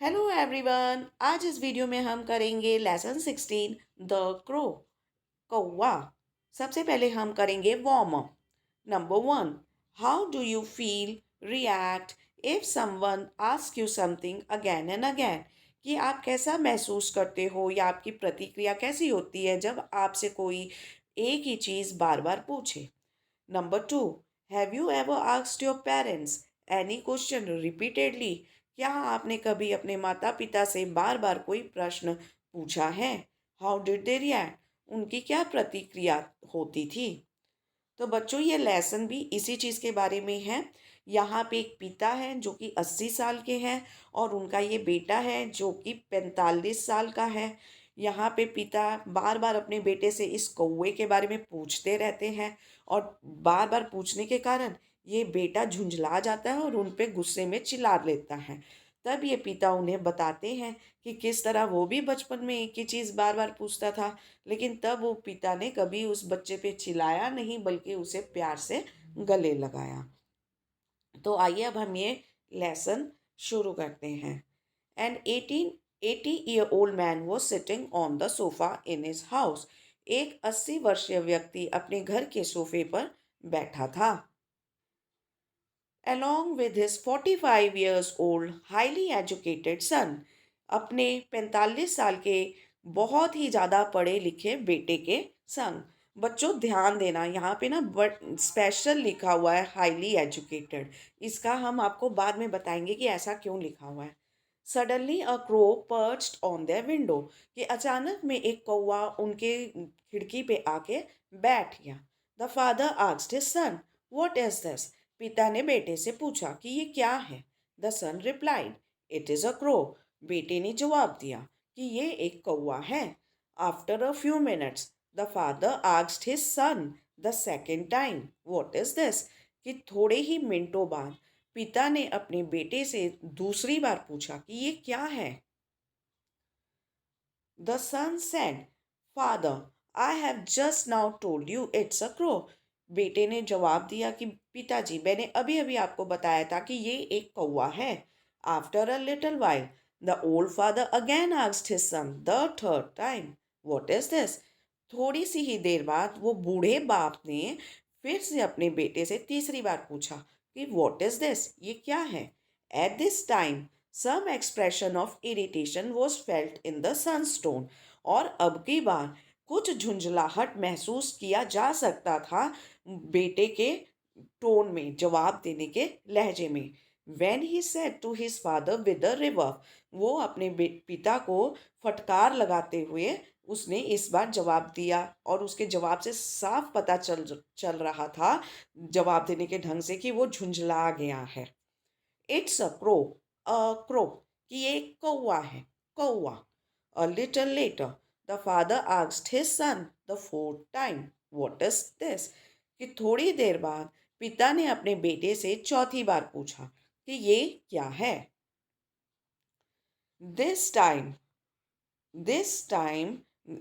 Hello everyone. आज इस video में हम करेंगे लेसन 16 द क्रो, कौवा। सबसे पहले हम करेंगे warm up. Number 1, how do you feel react if someone ask you something again and again. कि आप कैसा महसूस करते हो या आपकी प्रतिक्रिया कैसी होती है जब आपसे कोई एक ही चीज़ बार बार पूछे। Number 2, have you ever asked your parents any question repeatedly. क्या आपने कभी अपने माता पिता से बार बार कोई प्रश्न पूछा है। हाउ डिड दे रिएक्ट, उनकी क्या प्रतिक्रिया होती थी। तो बच्चों, ये लेसन भी इसी चीज़ के बारे में है। यहाँ पे एक पिता है जो कि 80 साल के हैं और उनका ये बेटा है जो कि 45 साल का है। यहाँ पे पिता बार बार अपने बेटे से इस कौवे के बारे में पूछते रहते हैं और बार बार पूछने के कारण ये बेटा झुंझला जाता है और उन पे गुस्से में चिल्ला लेता है। तब ये पिता उन्हें बताते हैं कि किस तरह वो भी बचपन में एक ही चीज़ बार बार पूछता था, लेकिन तब वो पिता ने कभी उस बच्चे पे चिल्लाया नहीं बल्कि उसे प्यार से गले लगाया। तो आइए अब हम ये लेसन शुरू करते हैं। An 80-year-old man was sitting on the sofa in his house. एक 80 वर्षीय व्यक्ति अपने घर के सोफे पर बैठा था। along with his 45 years old highly educated son, अपने 45 साल के बहुत ही ज़्यादा पढ़े लिखे बेटे के संग। बच्चों ध्यान देना, यहाँ पे ना बट स्पेशल लिखा हुआ है हाईली एजुकेटेड। इसका हम आपको बाद में बताएंगे कि ऐसा क्यों लिखा हुआ है। Suddenly a crow perched on their window, कि अचानक में एक कौवा उनके खिड़की पे आके बैठ गया। The father asked his son, what is this. पिता ने बेटे से पूछा कि ये क्या है। The son replied, it is a crow. बेटे ने जवाब दिया कि ये एक कौवा है। After a few minutes the father asked his son the second time, what is this. कि थोड़े ही मिनटों बाद पिता ने अपने बेटे से दूसरी बार पूछा कि ये क्या है। The son said, father, I have just now told you it's a crow. बेटे ने जवाब दिया कि पिताजी, मैंने अभी अभी आपको बताया था कि ये एक कौवा है। After a little while the old father again asked his son the third time, what is this. थोड़ी सी ही देर बाद वो बूढ़े बाप ने फिर से अपने बेटे से तीसरी बार पूछा कि व्हाट इज दिस, ये क्या है। At this time some expression of irritation was felt in the son's tone. और अब की बार कुछ झुंझलाहट महसूस किया जा सकता था बेटे के टोन में, जवाब देने के लहजे में। When he said to his father with a river, वो अपने पिता को फटकार लगाते हुए उसने इस बार जवाब दिया और उसके जवाब से साफ पता चल रहा था, जवाब देने के ढंग से, कि वो झुंझला गया है। इट्स अ क्रो, कि ये एक कौवा है, कौवा। A little later the father asked his son the fourth time, what is this. कि थोड़ी देर बाद पिता ने अपने बेटे से चौथी बार पूछा कि ये क्या है। This time this time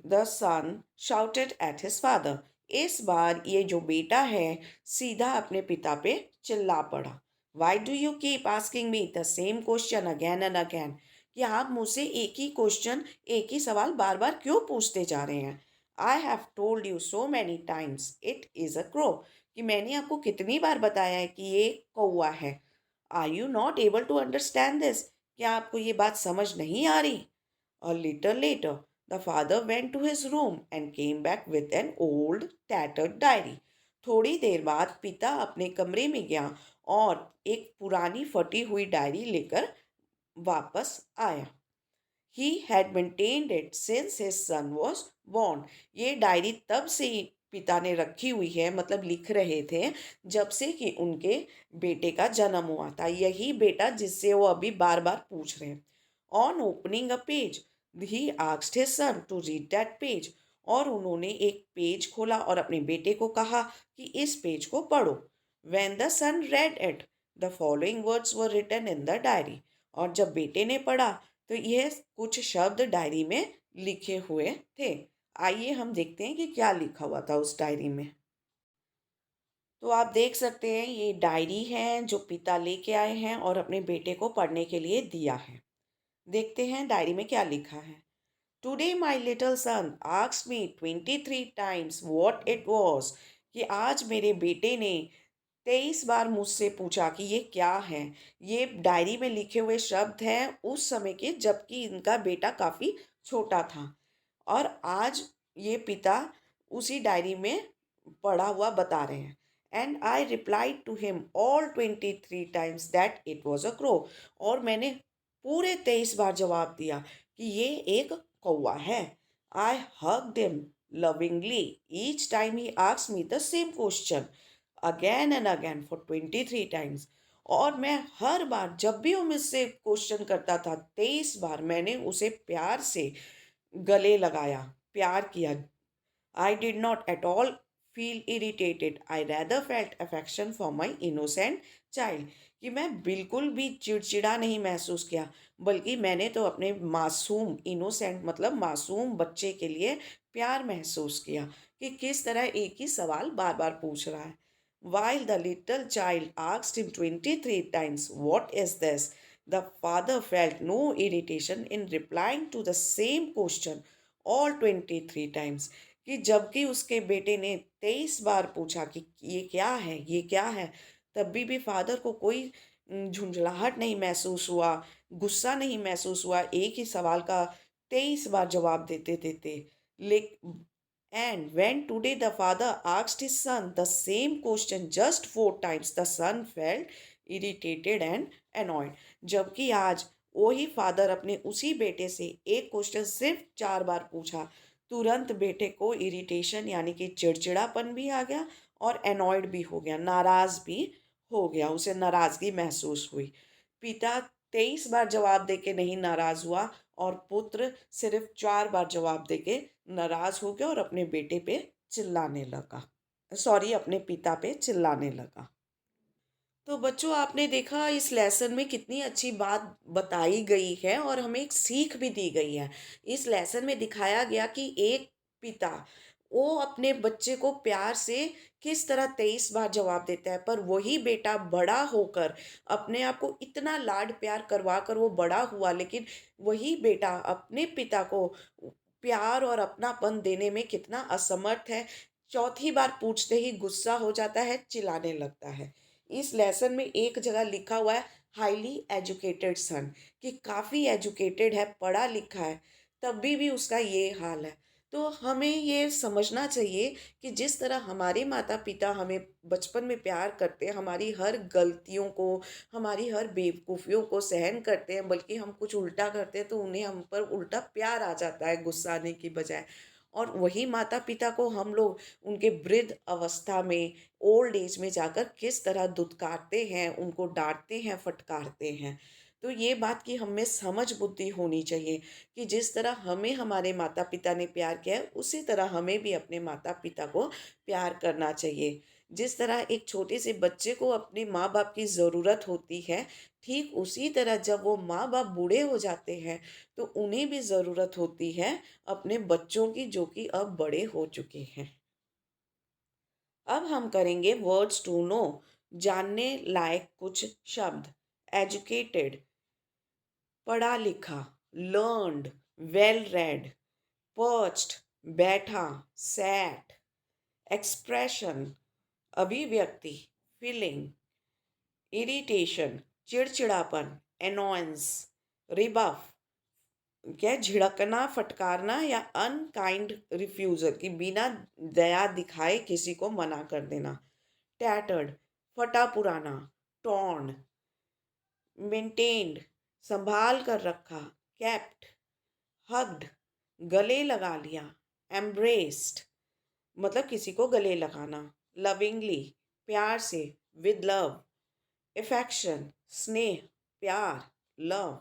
the son shouted at his father. इस बार ये जो बेटा है सीधा अपने पिता पे चिल्ला पड़ा। Why do you keep asking me the same question again and again. कि आप मुझसे एक ही क्वेश्चन, एक ही सवाल बार बार क्यों पूछते जा रहे हैं। I have told you so many times it is a crow. कि मैंने आपको कितनी बार बताया है कि ये कौवा है। Are you not able to understand this, क्या आपको ये बात समझ नहीं आ रही। A little later, the father went to his room and came back with an old tattered diary. थोड़ी देर बाद पिता अपने कमरे में गया और एक पुरानी फटी हुई डायरी लेकर वापस आया। He had maintained it since his son was born. ये डायरी तब से ही पिता ने रखी हुई है, मतलब लिख रहे थे जब से कि उनके बेटे का जन्म हुआ था। यही बेटा जिससे वो अभी बार बार पूछ रहे हैं। On opening a page he asked his son to read that page. और उन्होंने एक पेज खोला और अपने बेटे को कहा कि इस पेज को पढ़ो। When the son read it, the following words were written in the diary. और जब बेटे ने पढ़ा तो यह कुछ शब्द डायरी में लिखे हुए थे। आइए हम देखते हैं कि क्या लिखा हुआ था उस डायरी में। तो आप देख सकते हैं ये डायरी है जो पिता लेके आए हैं और अपने बेटे को पढ़ने के लिए दिया है। देखते हैं डायरी में क्या लिखा है। Today my little son asked me 23 times what it was, कि आज मेरे बेटे ने 23 बार मुझसे पूछा कि ये क्या है। ये डायरी में लिखे हुए शब्द हैं उस समय के, जबकि इनका बेटा काफ़ी छोटा था। और आज ये पिता उसी डायरी में पढ़ा हुआ बता रहे हैं। And I replied to him all 23 times that it was a crow. और मैंने पूरे 23 बार जवाब दिया कि ये एक कौवा है। I hugged him lovingly each time he asked me the same question again and again for 23 times. और मैं हर बार जब भी वो मुझसे क्वेश्चन करता था, 23 बार मैंने उसे प्यार से गले लगाया, प्यार किया। I did not at all feel irritated. I rather felt affection for my innocent child. कि मैं बिल्कुल भी चिड़चिड़ा नहीं महसूस किया, बल्कि मैंने तो अपने मासूम, इनोसेंट मतलब मासूम बच्चे के लिए प्यार महसूस किया कि किस तरह एक ही सवाल बार बार पूछ रहा है। While the little child asked him 23 times, "What is this?" the father felt no irritation in replying to the same question all 23 times. कि जबकि उसके बेटे ने 23 बार पूछा कि ये क्या है, ये क्या है, तब भी फादर को कोई झुंझलाहट नहीं महसूस हुआ, गुस्सा नहीं महसूस हुआ एक ही सवाल का 23 बार जवाब देते देते। लेक and when today the father asked his son the same question just 4 times, the son felt irritated and annoyed। जबकि आज वही फादर अपने उसी बेटे से एक क्वेश्चन सिर्फ 4 बार पूछा, तुरंत बेटे को इरिटेशन यानी कि चिड़चिड़ापन भी आ गया और एनॉयड भी हो गया, नाराज भी हो गया, उसे नाराजगी महसूस हुई। पिता 23 बार जवाब देके नहीं नाराज हुआ और पुत्र सिर्फ 4 बार जवाब देके नाराज हो गया और अपने बेटे पे चिल्लाने लगा, सॉरी अपने पिता पे चिल्लाने लगा। तो बच्चों, आपने देखा इस लेसन में कितनी अच्छी बात बताई गई है और हमें एक सीख भी दी गई है। इस लेसन में दिखाया गया कि एक पिता वो अपने बच्चे को प्यार से किस तरह 23 बार जवाब देता है, पर वही बेटा बड़ा होकर अपने आप को इतना लाड प्यार करवा कर वो बड़ा हुआ, लेकिन वही बेटा अपने पिता को प्यार और अपनापन देने में कितना असमर्थ है। चौथी बार पूछते ही गुस्सा हो जाता है, चिल्लाने लगता है। इस लेसन में एक जगह लिखा हुआ है हाईली एजुकेटेड सन, कि काफ़ी एजुकेटेड है, पढ़ा लिखा है, तब भी उसका ये हाल है। तो हमें ये समझना चाहिए कि जिस तरह हमारे माता पिता हमें बचपन में प्यार करते हैं, हमारी हर गलतियों को, हमारी हर बेवकूफ़ियों को सहन करते हैं, बल्कि हम कुछ उल्टा करते हैं तो उन्हें हम पर उल्टा प्यार आ जाता है गुस्सा आने की बजाय। और वही माता पिता को हम लोग उनके वृद्ध अवस्था में, ओल्ड एज में जाकर किस तरह दुत्कारते हैं, उनको डाँटते हैं, फटकारते हैं। तो ये बात की हम में समझ बुद्धि होनी चाहिए कि जिस तरह हमें हमारे माता-पिता ने प्यार किया है, उसी तरह हमें भी अपने माता-पिता को प्यार करना चाहिए। जिस तरह एक छोटे से बच्चे को अपने माँ-बाप की ज़रूरत होती है, ठीक उसी तरह जब वो माँ-बाप बूढ़े हो जाते हैं, तो उन्हें भी ज़रूरत होती है अपने बच्चों की, जो कि अब बड़े हो चुके हैं। अब हम करेंगे वर्ड्स टू नो, जानने लायक कुछ शब्द। एजुकेटेड, पढ़ा लिखा, लर्नड, वेल रेड, पर्च्ड, बैठा, सैट, एक्सप्रेशन, अभिव्यक्ति, फीलिंग, इरिटेशन, चिड़चिड़ापन, एनोयंस, रिबफ, क्या झिड़कना, फटकारना या अनकाइंड रिफ्यूज़ल, कि बिना दया दिखाए किसी को मना कर देना। टैटर्ड, फटा पुराना, टॉर्न, मेंटेन्ड, संभाल कर रखा, केप्ट, हग्ड, गले लगा लिया, एम्ब्रेस्ड मतलब किसी को गले लगाना, लविंगली प्यार से, विद लव, इफेक्शन स्नेह, प्यार, लव,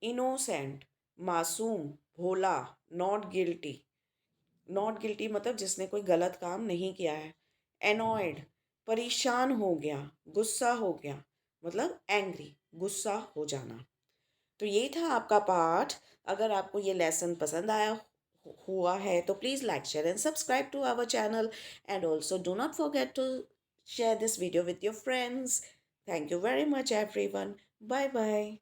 इनोसेंट मासूम, भोला, नॉट गिल्टी, नॉट गिल्टी मतलब जिसने कोई गलत काम नहीं किया है, एनॉयड परेशान हो गया, गुस्सा हो गया मतलब एंग्री, गुस्सा हो जाना। तो ये था आपका पाठ। अगर आपको ये लेसन पसंद आया हुआ है तो please like share and subscribe to our channel, and also do not forget to share this video with your friends. Thank you very much everyone. Bye bye.